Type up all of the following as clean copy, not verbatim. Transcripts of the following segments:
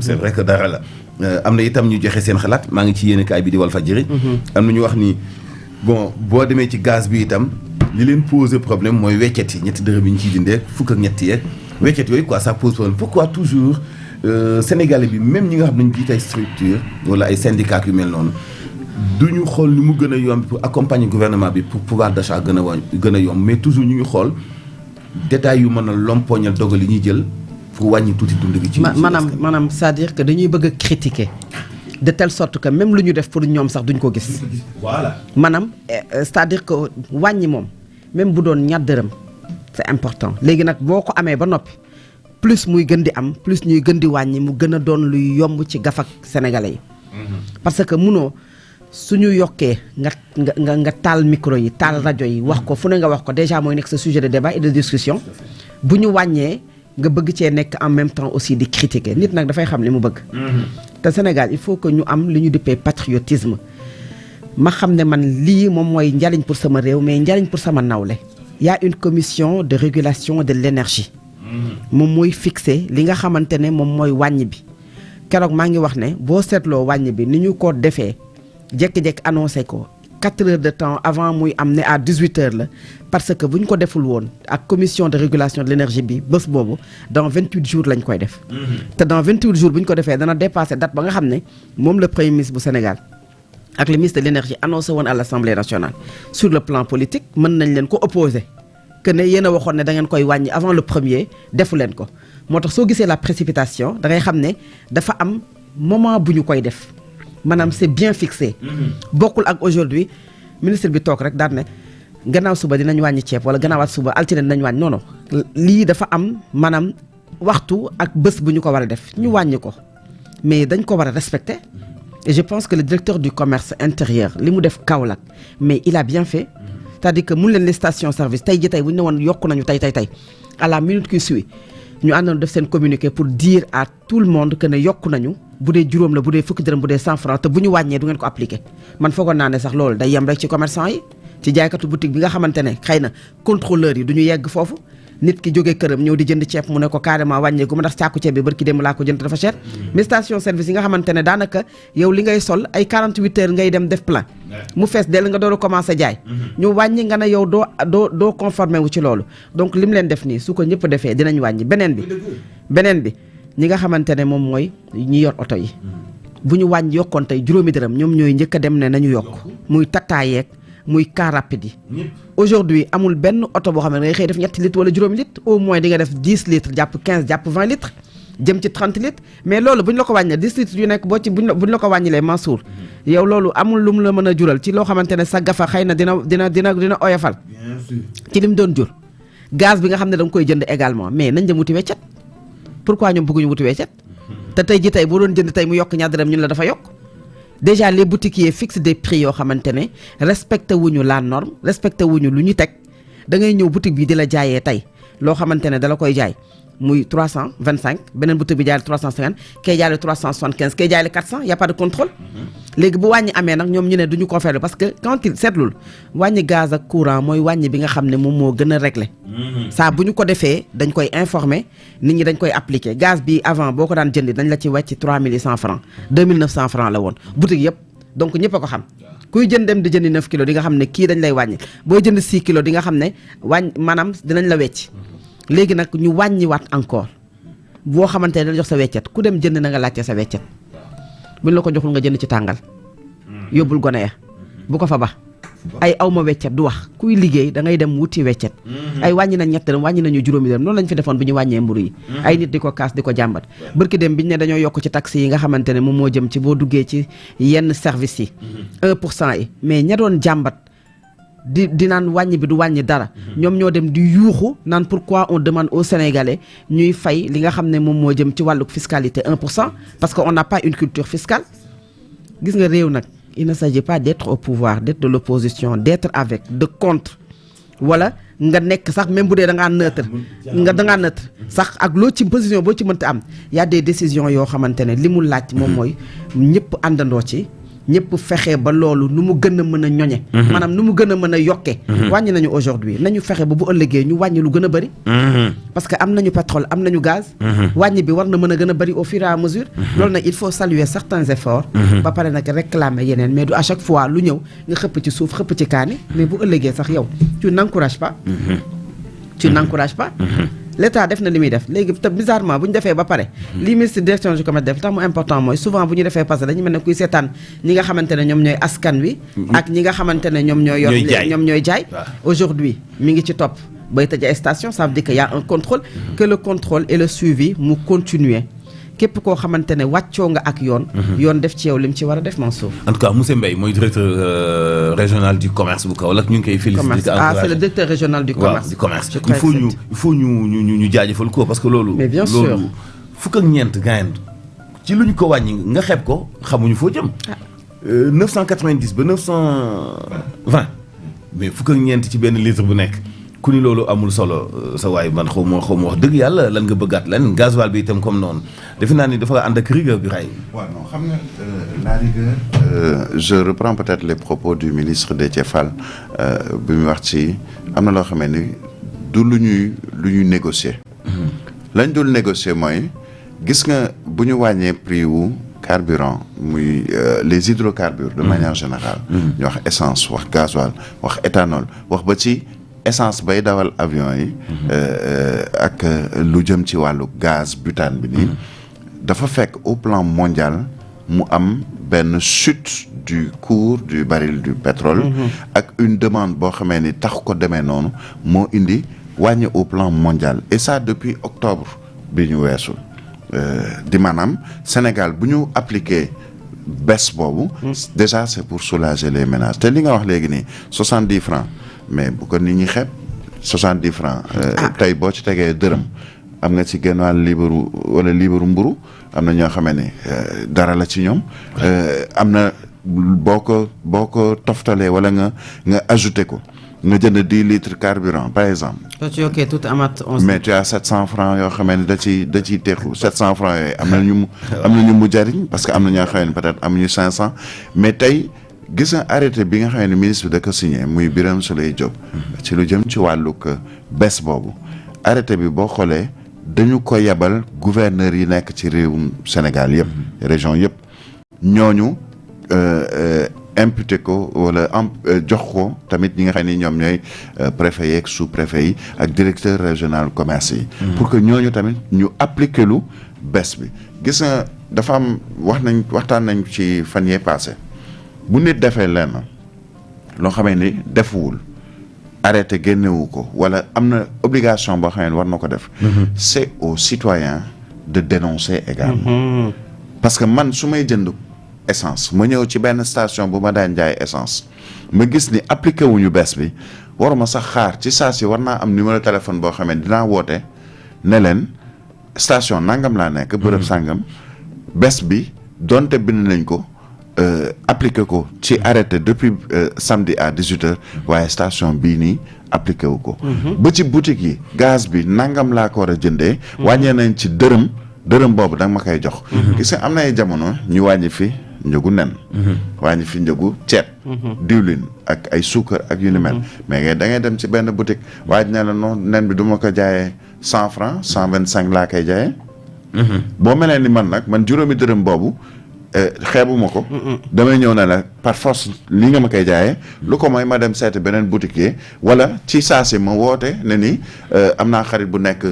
c'est vrai que dara la am na itam ñu joxe seen xalaat maa ngi ci yéenekaay bi di Walfadjri am na ñu wax ni bon boo demee ci gaz bi itam li leen poser problème mooy weccet yi ñetti dërëm yi ñu ciy dindee fukk ak ñetti yeeg weccet yooyu quoi ça pose problème pourquoi toujours Sénégalais bi même ñi nga xam ne ñu jiite ay structure wala ay syndicats yu mel noonu du ñu xool ni mu gën a yomb pour accompagner gouvernement bi pour pouvoir d'achat gën a yomb mais toujours ñu ngi xool détails yu mën a lompoñal dogal yi ñuy jël pour wàññi tuuti dund gi. ci maanaam c'est-à-dire que dañuy bëgg a critiquer de telle sorte que même lu ñu def pour ñoom sax duñ ko gis. voilà maanaam c'est-à-dire que wàññi moom même bu doon ñaar dërëm c'est important léegi nag boo ko amee ba noppi plus muy gën di am plus ñuy gën di wàññi mu gën a doon luy yomb ci gafak sénégalais yi. parce que munoo suñu yokkee nga taal micro yi taal rajo yi wax ko fu ne nga wax ko déjà mooy nekk sa sujet de débat et de discussion bu ñu wàññee nga bëgg cee nekk en même temps aussi di critiquer nit nag dafay xam li mu bëgg. te Sénégal il faut que ñu am li ñu dippee patriotisme ma xam ne man lii moom mooy njariñ pour sama réew mais njariñ pour sama nawle. y a une commission de régulation de l'énergie. moom mooy fixé li nga xamante ne moom mooy wàññi bi keroog maa ngi wax ne boo seetloo wàññi bi ni ñu ko defee jékki-jékki annoncé ko 4 heures de temps avant muy am ne à 18 heures la parce que bu ñu ko deful woon ak commission de régulation de l'énergie bi bés boobu dans 28 jours lañ koy def. te dans 28 jours bu ñu ko defee dana dépasser date ba nga xam ne moom le premier ministre bu Sénégal ak le ministre de l'énergie annoncé woon à l'Assemblée nationale. sur le plan politique mën nañ leen ko opposer que ne yéen a waxoon ne da ngeen koy wàññi avant le premier defu leen ko moo tax soo gisee la précipitation da ngay xam ne dafa am moment bu ñu koy def. maanaam c'est bien fixé. bokkul ak aujourd'hui ministre bi toog rek daal ne gannaaw suba dinañ wàññi ceeb wala gannaawaat suba altine dinañ wàññi non non lii dafa am maanaam waxtu ak bés bu ñu ko war a def ñu wàññi ko mais dañ ko war a respecter et je pense que le directeur du commerce intérieur li mu def Kaolack mais il a bien fait c'est-à-dire que mun leen les stations service tey ji tey bu ñu ne woon yokku nañu tey à la minute qui suit ñu àndoon def seen communiqué pour dire à tout le monde que ne yokku nañu bu dee juróom la bu dee fukki dërëm bu dee 100 francs te bu ñu wàññee du ngeen ko appliquer man foogoon naa ne sax loolu day yem rek ci commerçant yi ci jaaykatu boutique bi nga xamante ne xëy na contrôleur yi du ñu yegg foofu nit ki jógee këram ñëw di jënd ceeb mu ne ko carrément wàññeeku ma ndax càkku ceeb bi barki démb laa ko jënd dafa cher mais station service yi nga xamante ne daanaka yow li ngay sol ay 48 heures ngay dem def plein mu fees del nga door a commencé jaay ñu wàññi nga ne yow doo conformé wu ci loolu donc li mu leen def nii su ko ñëpp defee dinañ wàññi beneen bi ñi nga xamante ne moom mooy ñi yor oto yi bu ñu wàññi yokkoon tey juróomi dërëm ñoom ñooy njëkk a dem ne nañu yokk muy tataayeeg muy car rapide yi aujourd'hui amul benn oto boo xam ne ngay xëy def ñetti litres wala juróomi litres au moins di nga def 10 litres jàpp 15 jàpp 20 litres jëm ci 30 litres mais loolu bu ñu la ko wàññee 10 litres yu nekk boo ci bu ñu la ko wàññilee Mansour yow loolu amul lu mu la mën a jural ci loo xamante ne sa gafa xëy na dina oyofal ci lim doon jur gaz bi nga xam ne da nga koy jënd également mais nañ dem wuti weccet pourquoi ñoom bëgguñu wuti weccet te tey ji tey boo doon jënd tey mu yokk ñaar dërëm ñun la dafa yokk déjà les boutiquiers fixent des prix yoo xamante ne respecté wuñu la norme respecté wuñu lu ñu teg da ngay ñëw boutique bi di la jaayee tey loo xamante ne dala koy jaay muy 325 beneen boutique bi jaay la 350 kay jaay la 375 kay jaay la 400 y a pas de contrôle léegi bu wàññi amee nag ñoom ñu ne duñu ko faire parce que quand il seetlul wàññi gaz ak courant mooy wàññi bi nga xam ne moom moo gën a réglé ça bu ñu ko defee dañ koy informer nit ñi dañ koy appliquer gaz bi avant boo ko daan jëndi dañ la ci wàcc 3100 francs 2900 francs la woon boutique yëpp donc ñëpp a ko xam kuy jënd dem di jëndi 9 kilos di nga xam ne kii dañ lay wàññi booy jënd 6 kilos di nga xam ne maanaam dinañ la wecc léegi nag ñu wàññiwaat encore boo xamante ne dana jox sa weccet ku dem jënd na nga laajte sa weccet buñ la ko joxul nga jënd ci tàngal yóbbul gone ya bu ko fa ba ay awma weccet du wax kuy liggéey da ngay dem wuti weccet ay wàññi nañ ñett dërëm wàññi nañu juróomi dërëm noonu lañ fi defoon bi ñu wàññee mburu yi ay nit di ko kaas di ko jàmbat bërki dem biñu ne dañoo yokk ci taxi yi nga xamante ne moom moo jëm ci boo duggee ci yenn service yi 1% yi mais ña doon jàmbat di naan wàññi bi du wàññi dara ñoom ñoo dem di yuuxu naan pourquoi on demande aux Sénégalais ñuy fay li nga xam ne moom moo jëm ci wàllu fiscalité 1% parce que on n'a pas une culture fiscale gis nga réew nag il ne s'agit pas d'être au pouvoir d'être de l'opposition d'être avec de contre wala nga nekk sax même bu dee da ngaa neutre sax ak loo ci position boo ci mënta am y a des décisions yoo xamante ne li mu laaj moom mooy ñëpp àndandoo ci ñëpp fexe ba loolu nu mu gën a mën a ñoñe maanaam nu mu gën a mën a yokkee wàññi nañu aujourd'hui nañu fexe ba bu ëllëgee ñu wàññi lu gën a bëri parce que am nañu pétrole am nañu gaz wàññi bi war na mën a gën a bëri au fur et à mesure loolu nag il faut saluer certains efforts ba pare nag réclamer yeneen mais du à chaque fois lu ñëw nga xëpp ci suuf xëpp ci kaani mais bu ëllëgee sax yow tu n'encourages pas l'État def na li muy def léegi te bizarrement bu ñu defee ba pare li ministre direction du commerce def tax mu important mooy souvent bu ñu defee parce que dañu mel ne kuy seetaan ñi nga xamante ne ñoom ñooy askan wi ak ñi nga xamante ne ñoom ñooy yor ñoom ñooy jaay aujourd'hui mi ngi ci topp bay tëj ay station ça veut dire que y a un contrôle que le contrôle et le suivi mu continuer képp koo xamante ne wàccoo nga ak yoon yoon def ci yow lim ci war a def Mansour en tout cas monsieur Mbaye mooy directeur régional du commerce bu Kaolack ñu ngi koy féliciter c'est le directeur régional du commerce du commerce il faut ñu jaajëfal ko parce que loolu mais bien sûr loolu fukk ak ñeent gaañ ci lu ñu ko wàññi nga xeeb ko xamuñu foo jëm 990 ba 920 mais fukk ak ñeent ci benn litre bu nekk ku ni loolu amul solo sa waay man xaw ma wax dëgg yàlla lan nga bëggaat lan gasoil bi itam comme noonu defe naa ni dafa ànd ak rigueur bi ray waaw non xam nga la rigueur je reprends peut-être les propos du ministre Déthié Fall bi mu wax ci am na loo xamee ni du lu ñuy négocier lañ dul négocier mooy gis nga bu ñu wàññee prix wu carburant muy les hydrocarbures de manière générale ñu wax essence wax gasoil wax éthanol wax ba ci essence bay dawal avion yi ak lu jëm ci wàllu gaz butane bi nii dafa fekk au plan mondial mu am benn chute du cours du baril du pétrole ak une demande boo xamee ni tax ko demee noonu moo indi wàññi au plan mondial et ça depuis octobre bi ñu weesu di maanaam Sénégal bu ñu appliqué baisse boobu déjà c'est pour soulager les ménages te li nga wax léegi nii 70 francs mais bu ko nit ñi xeeb 70 francs tey boo ci tegee dërëm am nga ci genn wàll liibaru wala liibaru mburu am na ñoo xamee ne dara la ci ñoom am na boo ko toftalee wala nga ajouté ko nga jënd 10 litres carburant par exemple. soo ci yokkee tuuti amaat 11. mais tu as 700 francs yoo xamee ne da ciy teexu 700 francs yooyu am na ñu mu jariñ parce que am na ñoo xamee ne peut-être amuñu 500 mais tey. gis nga arrêté bi nga xam ne ministre bi da ko signé muy Birame Souleye Diop ci lu jëm ci wàllug bés boobu arrêté bi boo xoolee dañu ko yebal gouverneur yi nekk ci réewum Sénégal yëpp région yëpp ñooñu imputé ko wala jox ko tamit ñi nga xam ni ñoom ñooy préfet yeeg sous préfet yi ak directeur régional commerce yi pour que ñooñu tamit ñu appliqué lu bés bi gis nga dafa am waxtaan nañ ci fan yee passé bu nit defee lenn loo xamee ni defuwul arrêté génnewu ko wala am na obligation boo xamee ni war na ko def c'est aux citoyens de dénoncer également parce que man su may jënd essence ma ñëw ci benn station bu ma daan jaay essence ma gis ni appliqué wuñu bees bi waruma sax xaar ci saa si war naa am numéro téléphone boo xamee dinaa woote ne leen station nangam laa nekk bërëb sàngam bees bi donte bind nañ ko appliqué ko ci arrêté depuis samedi à 18h waaye station bii nii appliqué wu ko ba ci boutique yi gaz bi nangam laa ko war a jëndee wàññee nañ ci dërëm boobu da nga ma koy jox gis nga am na ay jamono ñu wàññi fi njëgu nen wàññi fi njëgu ceeb diwlin ak ay suukar ak yu ni mel mais da ngay dem ci benn boutique waaj ne la non nen bi du ma ko jaayee 100 francs 125 laa koy jaayee boo melee ni man nag man juróomi dërëm boobu xeebuma ko damay ñëw ne la par force li nga ma koy jaayee lu ko mooy ma dem seeti beneen boutiquier wala ci saasi ma woote ne ni am naa xarit bu nekk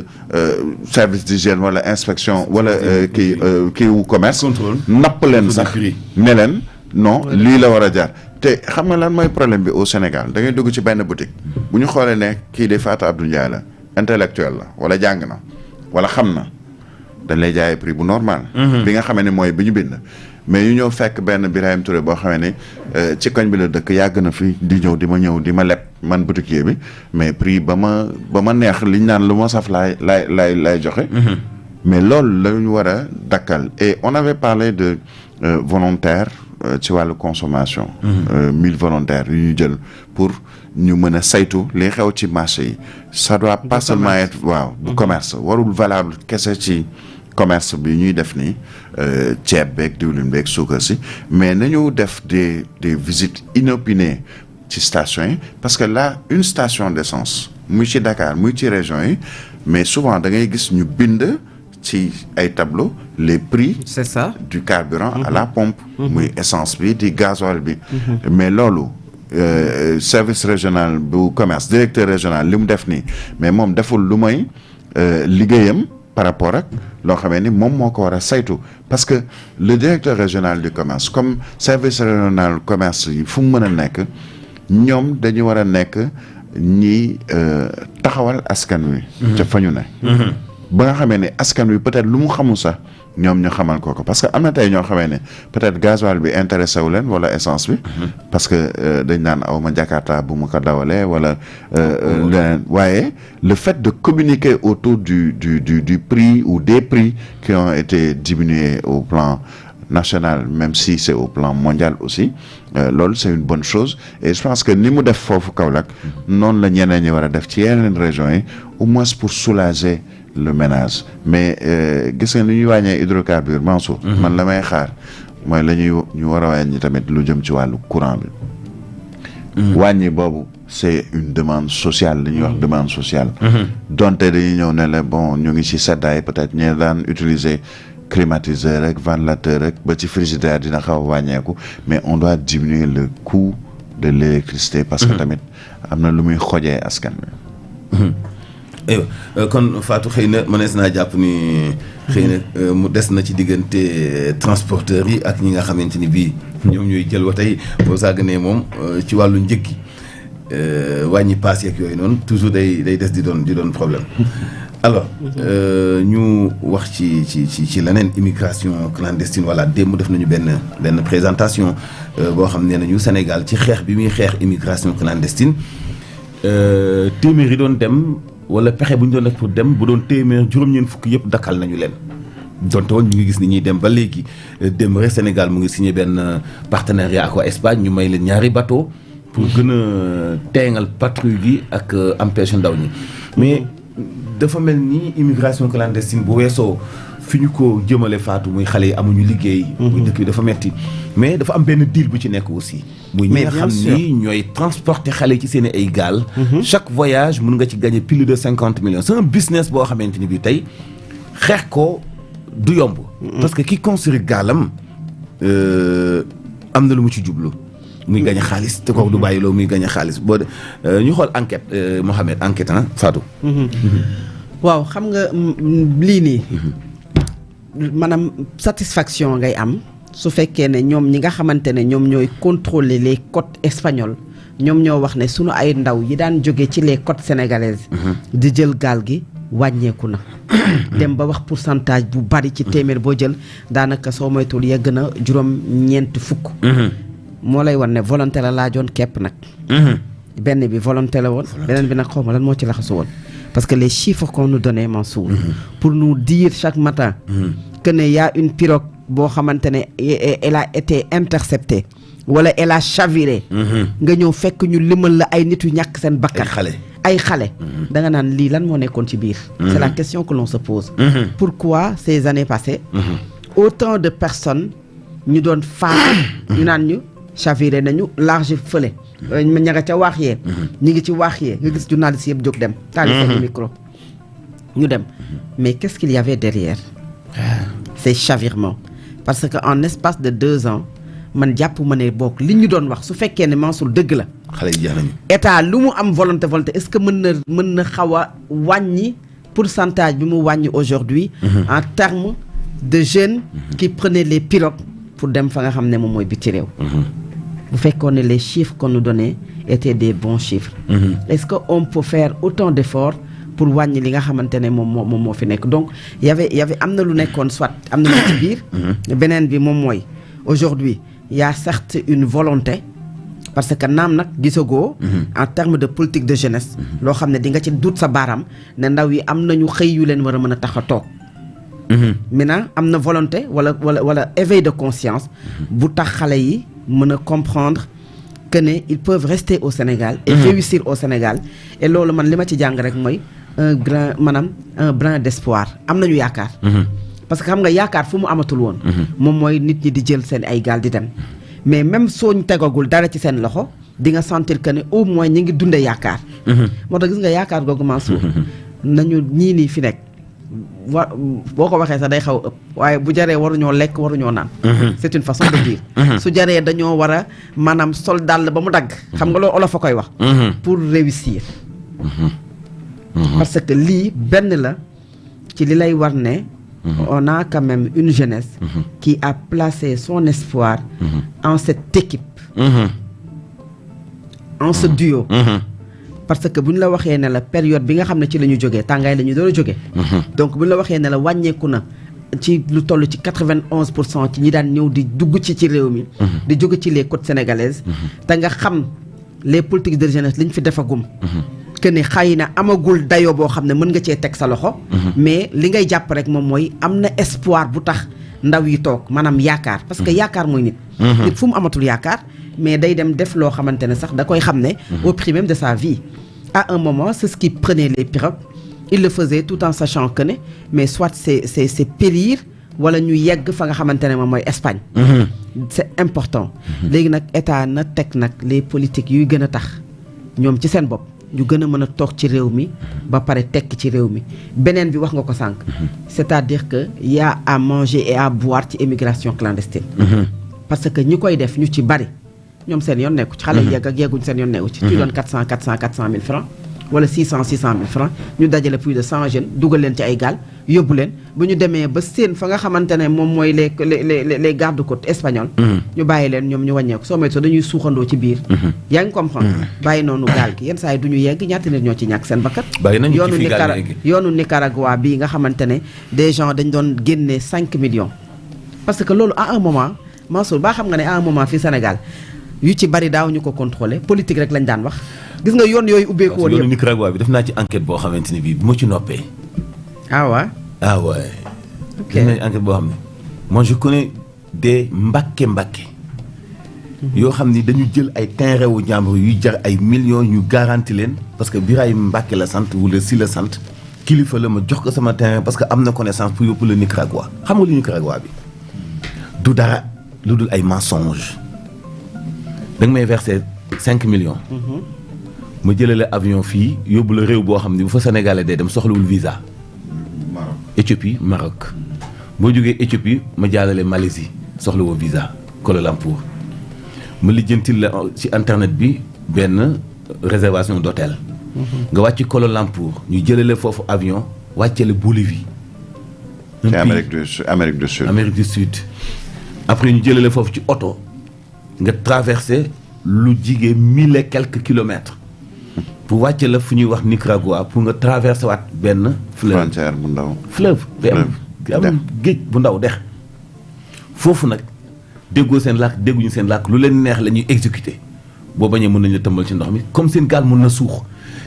service d'hygiène wala inspection wala kii wu commerce napp leen sax ne leen non lii la war a jaar te xam nga lan mooy problème bi au Sénégal da ngay dugg ci benn boutique bu ñu xoolee ne kii de Fatou Abdou Ndiaye la intellectuel la wala jàng na wala xam na dañ lay jaayee prix bu normal bi nga xamee ne mooy bi ñu bind mais ñu ñëw fekk benn Birahim Touré boo xamee ne ci koñ bi la dëkk yàgg na fi di ñëw di ma leb man boutiquier bi mais prix ba ma neex liñ naan lu ma saf laay joxe mais loolu la ñu war a dakkal et on avait parlé de volontaires ci wàllu consommation 1000 volontaires yu ñu jël pour ñu mën a saytu li xew ci marché yi ça doit pas seulement être waaw bu commerce warul valable kese ci commerce bi ñuy def nii ceeb beeg diwlin beeg suukar si mais nañu def des visites inopinées ci station yi parce que là une station d'essence muy ci Dakar muy ci région yi mais souvent da ngay gis ñu bind ci ay tableau les prix c'est ça du carburant à la pompe muy essence bi di gasoil bi mais loolu service régional bu commerce directeur régional li mu def nii mais moom deful lu mooy liggéeyam par rapport ak loo xamee ni moom moo ko war a saytu parce que le directeur régional du commerce comme service régional commerce yi fu mu mën a nekk ñoom dañu war a nekk ñi taxawal askan wi ca fa ñu ne ba nga xamee ne askan wi peut-être lu mu xamul sax ñoom ñu xamal ko parce que am na tey ñoo xamee ne peut-être gasoil bi intéressé wu leen wala essence bi parce que dañ naan aw ma Jakarta bu mu ko dawalee wala leneen waaye le fait de communiquer autour du prix ou des prix qui ont été diminués au plan national même si c'est au plan mondial aussi loolu c'est une bonne chose et je pense que ni mu def foofu Kaolack noonu la ñeneen ñi war a def ci yeneen régions yi au moins pour soulager le ménage mais gis nga ni ñuy wàññee hydrocarbure Mansour man la may xaar mooy la ñu war a wàññi tamit lu jëm ci wàllu courant bi wàññi boobu c'est une demande sociale li ñuy wax demande sociale donte dañuy ñëw ne la bon ñu ngi ci seddaay peut-être ñee daan utiliser climatiseur rek ventilateur rek ba ci frigidaire dina xaw a wàññeeku mais on doit diminuer le coût de l'électricité parce que tamit am na lu muy xojee askan wi kon Fatou xëy na mënees naa jàpp ni xëy na mu des na ci diggante transporteurs yi ak ñi nga xamante ni bii ñoom ñooy jël wa tey boo sàgganee moom ci wàllu njëg gi wàññi paas yeeg yooyu noonu toujours day des di doon problème alors ñu wax ci leneen immigration clandestine voilà démb def nañu benn présentation boo xam ne nañu Sénégal ci xeex bi muy xeex immigration clandestine téeméer yi doon dem wala pexe bu ñu doon def pour dem bu doon téeméer juróom-ñeent fukk yëpp dakkal nañu leen donte woon ñu ngi gis ni ñuy dem ba léegi dem rek Sénégal mu ngi signé benn partenariat ak waa Espagne ñu may leen 2 bateau pour gën a teengal patrouille gi ak empêcher ndaw ñi mais dafa mel ni immigration clandestine bu weesoo fi ñu ko jëmale Fatou muy xale yi amuñu liggéey muy dëkk bi dafa metti mais dafa am benn deal bu ci nekk aussi muy ñi nga xam ni ñooy transporter xale yi ci seen ay gaal chaque voyage mën nga ci gagner plus de 50 millions c'est un business boo xamante ni bi tey xeex ko du yomb parce que ki construire gaalam am na lu mu ci jublu muy gagner xaalis te kooku du bàyyi loo muy gagner xaalis boo de ñu xool enquête Mohamed enquête Fatou waaw xam nga lii nii maanaam satisfaction ngay am su fekkee ne ñoom ñi nga xamante ne ñoom ñooy contrôler les côtes espagnoles ñoom ñoo wax ne sunu ay ndaw yi daan jóge ci les côtes sénégalaises di jël gaal gi wàññeeku na dem ba wax pourcentage bu bari ci téeméer boo jël daanaka soo moytul yegg na juróom-ñeent fukk moo lay wan ne volonté la laajoon képp nag benn bi volonté la woon beneen bi nag xaw ma lan moo ci laxasu woon parce que les chiffres qu'on nous donnait Mansour pour nous dire chaque matin que ne y a une pirogue boo xamante ne elle a été interceptée wala elle a chaviré nga ñëw fekk ñu limal la ay nit yu ñàkk seen bakkan ay xale da nga naan lii lan moo nekkoon ci biir c'est la question que l'on se pose pourquoi ces années passées autant de personnes ñu doon faatu ñu naan ñu chaviré nañu large fële ña nga ca waax yee ñi ngi ci waax yee nga gis journaliste yëpp jóg dem taali seen micro ñu dem mais qu'est-ce qu'il y avait derrière ces chavirements parce que en espace de 2 ans man jàpp ma ne bokk li ñu doon wax su fekkee ne Mansour dëgg la xale yi jeex nañu état lu mu am volonté est-ce que mën na xaw a wàññi pourcentage bi mu wàññi aujourd'hui en termes de jeunes qui prenaient les pirogues pour dem fa nga xam ne moom mooy biti réew bu fekkoon ne les chiffres qu'on nous donnait étaient des bons chiffres est-ce que on peut faire autant d'efforts pour wàññi li nga xamante ne moom moo fi nekk donc y avait am na lu nekkoon soit am na lu ci biir beneen bi moom mooy aujourd'hui il y a certes une volonté parce que naam nag gisagoo en termes de politique de jeunesse loo xam ne di nga ci dut sa baaraam ne ndaw yi am nañu xëy yu leen war a mën a tax a toog maintenant am na volonté wala éveil de conscience bu tax xale yi mën a comprendre que ne ils peuvent rester au Sénégal et réussir au Sénégal et loolu man li ma ci jàng rek mooy un brin d'espoir am nañu yaakaar parce que xam nga yaakaar fu mu amatul woon. moom mooy nit ñi di jël seen ay gaal di dem. mais même soo ñu tegagul dara ci seen loxo di nga sentir que ne au moins ñi ngi dundee yaakaar. moo tax gis nga yaakaar googu Mansour nañu ñii nii fi nekk boo ko waxee sax day xaw a ëpp waaye bu jaree waruñoo lekk waruñoo naan. c'est une façon de dire. su jaree dañoo war a maanaam sol dàll ba mu dagg. xam nga loolu olof a koy wax. pour réussir. parce que lii benn la ci li lay war ne. on a quand même une jeunesse. qui a placé son espoir. en cette équipe. en ce duo. parce que bu ñu la waxee ne la période bi nga xam ne ci la ñu jógee tàngaay la ñu doon jógee. donc bu ñu la waxee ne la wàññeeku na ci lu toll ci 91% ci ñi daan ñëw di dugg ci réew mi. di jóge ci les côtes sénégalaises. te nga xam les politiques de jeunesse li ñu fi defagum. que ne xëy na amagul dayoo boo xam ne mën nga cee teg sa loxo. mais li ngay jàpp rek moom mooy am na espoir bu tax ndaw yi toog maanaam yaakaar parce que yaakaar mooy nit. nit fu mu amatul yaakaar. mais day dem def loo xamante ne sax da koy xam ne au prix même de sa vie à un moment c'est ce qui prenait les pirogues il le faisait tout en sachant que ne mais soit c'est périr wala ñu yegg fa nga xamante ne moom mooy Espagne c'est important léegi nag état na teg nag les politiques yuy gën a tax ñoom ci seen bopp ñu gën a mën a toog ci réew mi ba pare tekk ci réew mi beneen bi wax nga ko sànq c'est-à-dire que y a à manger et à boire ci immigration clandestine parce que ñi koy def ñu ci bari ñoom seen yoon nekku ci xale yi yegg ak yegguñ seen yoon nekku ci tu doon 400 000 francs wala 600 000 francs ñu dajale plus de 100 jeunes dugal leen ci ay gaal yóbbu leen bu ñu demee ba seen fa nga xamante ne moom mooy les gardes-côtes espagnols ñu bàyyi leen ñoom ñu wàññeeku soo moytu dañuy suuxandoo ci biir yaa ngi comprendre bàyyi noonu gaal gi yenn saa yi du ñu yegg ñaata nit ñoo ci ñàkk seen bakkat yoonu Nicaragua bii nga xamante ne des gens dañ doon génnee 5 millions parce que loolu à un moment Mansour baa xam nga ne à un moment fii Sénégal yu ci bari daaw ñu ko contrôler politique rek lañ daan wax gis nga yoon yooyu ubbeeku woon yëpp Nicaragua bi def naa ci enquête boo xamante ni bii bu ma ci noppee. ah ouais. ah ouais. ok def naa ci enquête boo xam ne moi je connais des mbàkke yoo xam ni dañu jël ay terrain wu jàmbur yuy jar ay millions ñu garanti leen parce que Birahim Mbàkke la sant wala si la sant kilifa la ma jox ko sama terrain parce que am na connaissance pour yóbbu la Nicaragua xam nga lu Nicaragua bi du dara lu dul ay mensonges. da nga may verser 5 millions. ma jëlale avion fii yóbbu la réew boo xam ne bu fa Sénégalais dee dem soxlawul visa. Maroc Éthiopie Maroc. boo jógee Éthiopie ma jàllale Malaisie soxlawoo visa Kuala Lumpur. ma lijjantil la ci internet bi benn réservation d'hôtel. nga wàcc Kuala Lumpur ñu jëlale foofu avion wàccale Bolivie. ci Amérique du Sud. Amérique du Sud. après ñu jëlale foofu ci oto. nga traversé lu jigee 1000 et quelques kilomètres pour wàcce la fu ñuy wax Nicaragua pour nga traversé waat benn fleuve frontière bu ndaw fleuve am géej bu ndaw dex foofu nag déggoo seen làkk dégguñu seen làkk lu leen neex la ñuy exécuté boo bañee mën nañu la tëmbal ci ndox mi comme seen gaal mën na suux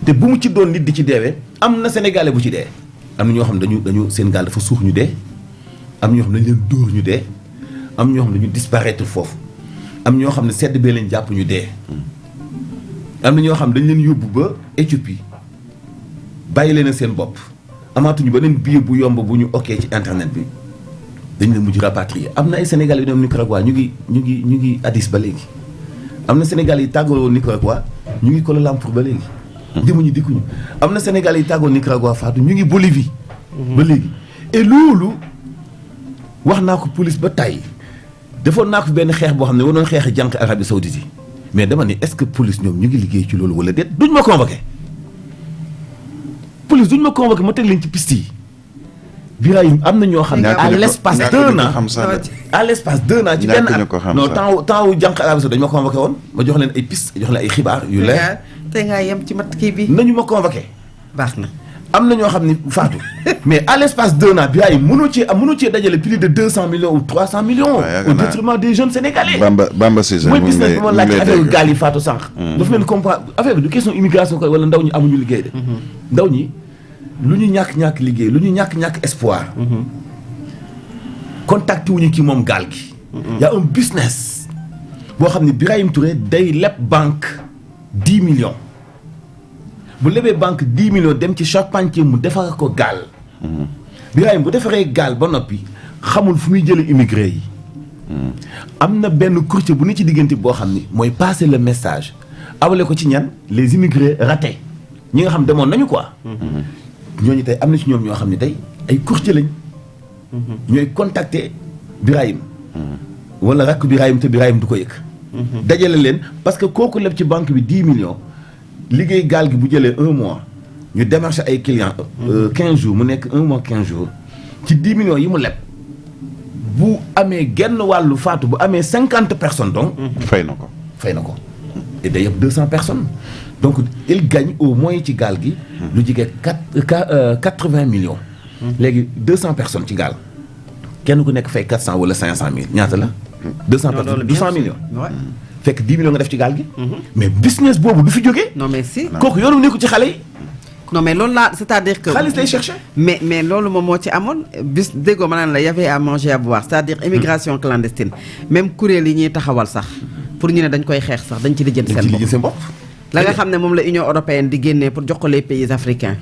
te bu mu ci doon nit di ci deewee am na sénégalais bu ci dee am na ñoo xam ne dañu seen gaal dafa suux ñu dee am ñoo xam ne dañu leen dóor ñu dee am ñoo xam ne dañu disparaître foofu am ñoo xam ne sedd bee leen jàpp ñu dee am na ñoo xam dañ leen yóbbu ba Éthiopie bàyyi leen seen bopp amaatuñu beneen billet bu yomb bu ñu okkee ci internet bi dañ leen mujj rapatrier am na ay Sénégal yu dem Nicaragua ñu ngi Addis ba léegi am na Sénégal yi tàggoo Nicaragua ñu ngi Kuala Lumpur ba léegi demuñu dikkuñu am na Sénégal yi tàggoo Nicaragua faatu ñu ngi Bolivie ba léegi et loolu wax naa ko police ba tàyyi defoon naa ko benn xeex boo xam ne waroon xeex jànq Arabie Saoudite yi mais dama ne est-ce que police ñoom ñu ngi liggéey ci loolu wala déet duñ ma convoqué police duñ ma convoqué ma teg leen ci piste yi Birahim am na ñoo xam ne à l'espace d'un an à l'espace d'un an ci benn at non temps wu jànq Arabie Saoudite dañu ma convoqué woon ma jox leen ay piste jox leen ay xibaar yu leer te ngaa yem ci mat kii bi nañu ma convoqué baax na am na ñoo xam ne faatu mais à l'espace d'un an Birahim mënoo cee dajale plus de 200 millions ou 300 millions au détriment des jeunes sénégalais Bamba Cissé mooy business bi ma laaj affaire gaal yi faatu sànq dafa mel ni comprendre affaire bi du question immigration koy wala ndaw ñi amuñu liggéey de ndaw ñi lu ñu ñàkk liggéey lu ñu ñàkk espoir contacté wuñu ki moom gaal gi y a un business boo xam ne Birahim Touré day leb banque 10 millions bu lebee banque 10 millions dem ci charpentier mu defar ko gaal Birahim bu defaree gaal ba noppi xamul fu muy jëlee immigré yi. am na benn courtier bu ne ci diggante boo xam ni mooy passer le message awale ko ci ñan les immigrés ratés ñi nga xam demoon nañu quoi. ñooñu tey am na ci ñoom ñoo xam ne tey ay courtier lañ. ñooy contacter Birahim. wala rakk Birahim te Birahim du ko yëg. dajale leen parce que kooku leb ci banque bi 10 millions liggéey gaal gi bu jëlee 1 mois ñu démarché ay clients 15 jours mu nekk 1 mois 15 jours ci 10 millions yi mu leb bu amee genn wàllu faatu bu amee 50 personnes donc. fay na ko. et day yëpp 200 personnes donc il gagne au moins ci gaal gi. lu jege 80 millions. léegi 200 personnes ci gaal kenn ku nekk fay 400 wala 500 mille ñaata la. 200 personnes 200 millions. fekk 10 millions nga def ci gaal gi. mais business boobu du fi jógee. non mais si. kooku yoonu nekku ci xale yi. non mais loolu laa c'est-à-dire que. xaalis lay chercher. mais loolu moom moo ci amoon bis déggoo ma naan la y avait à manger à boire c'est-à-dire immigration clandestine même kuréel yi ñuy taxawal sax pour ñu ne dañ koy xeex sax dañ ci lijjanti seen bopp. la nga xam ne moom la Union européenne di génnee pour jox ko les pays africains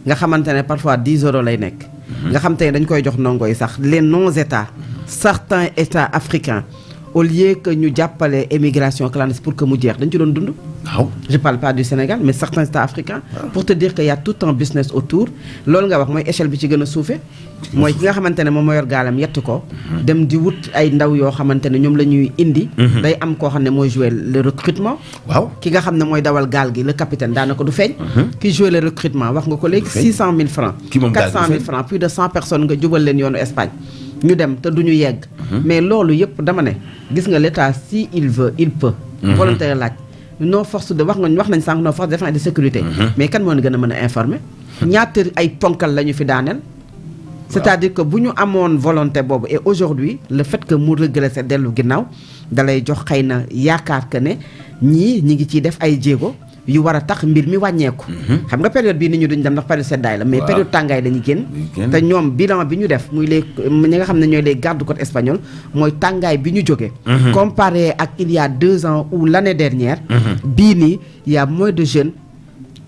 nga xamante ne parfois 10 euros lay nekk. nga xam te ne dañ koy jox ndongo yi sax les non-états certains états africains au lieu que ñu jàppale émigration clandestine pour que mu jeex dañ ci doon dund. waaw je parle pas du Sénégal mais certains états africains. pour te dire que y a tout un business autour. loolu nga wax mooy échelle bi ci gën a suufee. mooy ki nga xamante ne moom moo yor gaalam yett ko. dem di wut ay ndaw yoo xamante ne ñoom la ñuy indi. day am koo xam ne mooy jouer le recrutement. waaw ki nga xam ne mooy dawal gaal gi le capitaine daanaka du feeñ. ki jouer le recrutement wax nga ko léegi 600 000 francs. ki moom 400 000 francs plus de 100 personnes nga jubal leen yoonu Espagne. ñu dem te duñu yegg. mais loolu yëpp dama ne gis nga l'état si il veut il peut. volontaire laaj. nos forces de wax nañ sànq nos forces de défense et de sécurité. mais kan moo gën a mën a informer. ñaata ay ponkal la ñu fi daaneel. c'est-à-dire que bu ñu amoon volonté boobu et aujourd'hui le fait que mu régressé dellu ginnaaw dalay jox xëy na yaakaar que ne ñii ñi ngi ciy def ay jéego yu war a tax mbir mi wàññeeku. xam nga période bii nit ñi duñ dem ndax période seddaay la mais période tàngaay dañuy génn. te ñoom bilan bi ñu def muy les ñi nga xam ne ñooy les gardes-côtes espagnols mooy tàngaay bi ñu jógee. comparé ak il y a 2 ans ou l'année dernière. bii nii y a moins de jeunes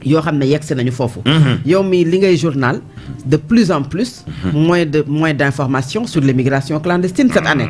yoo xam ne yegsi nañu foofu. yow mi li ngay journal de plus en plus. moins d'informations sur l'immigration clandestine cette année.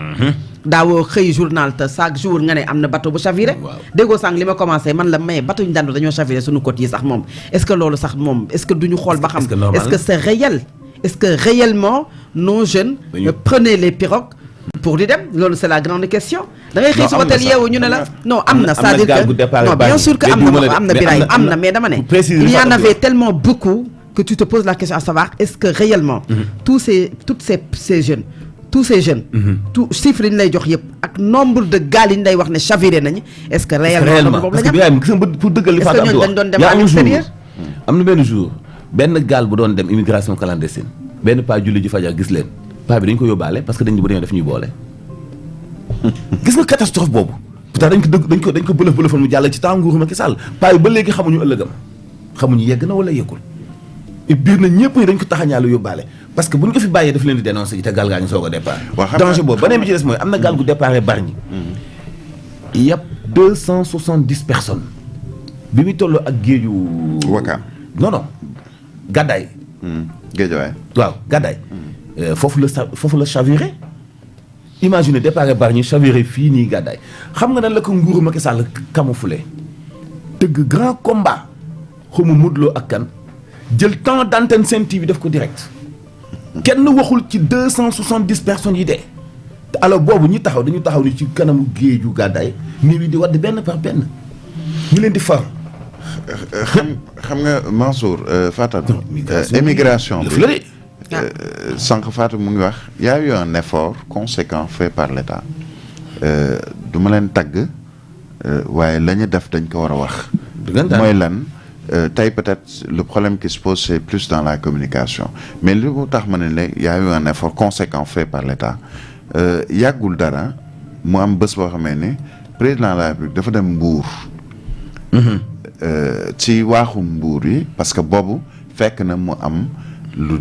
daawoo xëy journal te chaque jour nga ne am na bateau bu chaviré. déggoo sànq li ma commencé man la may bateau ñu daan dañoo chaviré suñu côte yi sax moom est-ce que loolu sax moom est-ce que duñu xool ba xam. est-ce que c'est réel. est-ce que réellement nos jeunes. prenaient les pirogues pour di dem loolu c'est la grande question. da ngay xëy suba teel yeewu ñu ne la. non am na c'est-à-dire que non bien sûr que am na Birahim am na mais dama ne. il y en avait tellement beaucoup que tu te poses la question à savoir est-ce que réellement. tous ces jeunes. tous ces jeunes. tout chiffre yi ñu lay jox yëpp ak nombre de gaal yi ñu lay wax ne chaviré nañu est-ce que réellement parce que Birahim gis nga pour dëggal li Fatou Abdou wax dañ doon dem à l'extérieur. am na benn jour benn gaal bu doon dem immigration clandestine benn paa julli ji fajar gis leen paa bi dañ ko yóbbaale parce que dañ bu dañoo def ñuy boole. gis nga catastrophe boobu. pourtant dañ ko bëlëf mu jàll ci temps nguuru Macky Sall paa yi ba léegi xamuñu ëllëgam xamuñu yegg na wala yeggul. et biir na ñëpp dañ ko taxañaalu yóbbaale parce que bu ñu ko fi bàyyee daf leen di dénoncer yi te gaal gaa ngi soog a départ. danger boobu beneen bi ci des mooy am na gaal gu départ Bargny. yàpp 270 personnes. bi muy tolloo ak géeju. Wakaam. non Gàddaay. Géejawaay. waaw Gàddaay. foofu la chaviré. imagine départ Bargny chaviré fii nii Gàddaay xam nga nan la ko nguuru Macky Sall camouflé tëgg grand combat xamu Modou Lo ak kan. jël temps d'antenne Sen TV def ko direct kenn waxul ci 270 personnes yi dee te alors boobu dañu taxaw ni ci kanamu géeju Gàddaay néew yi di wadd benn par benn ñu leen di far. xam nga Mansour Fatou émigration bi sànq Fatou mu ngi wax y a eu un effort conséquent fait par l'État du ma leen tagg waaye la ñu def dañ ko war a wax. mooy lan. tey peut-être le problème qui se pose c'est plus dans la communication mais li mu tax ma ne la y a eu un effort conséquent fait par l'État yàggul dara mu am bés boo xamee ne président de la République dafa dem Mbour ci waaxum Mbour yi parce que boobu fekk na mu am lu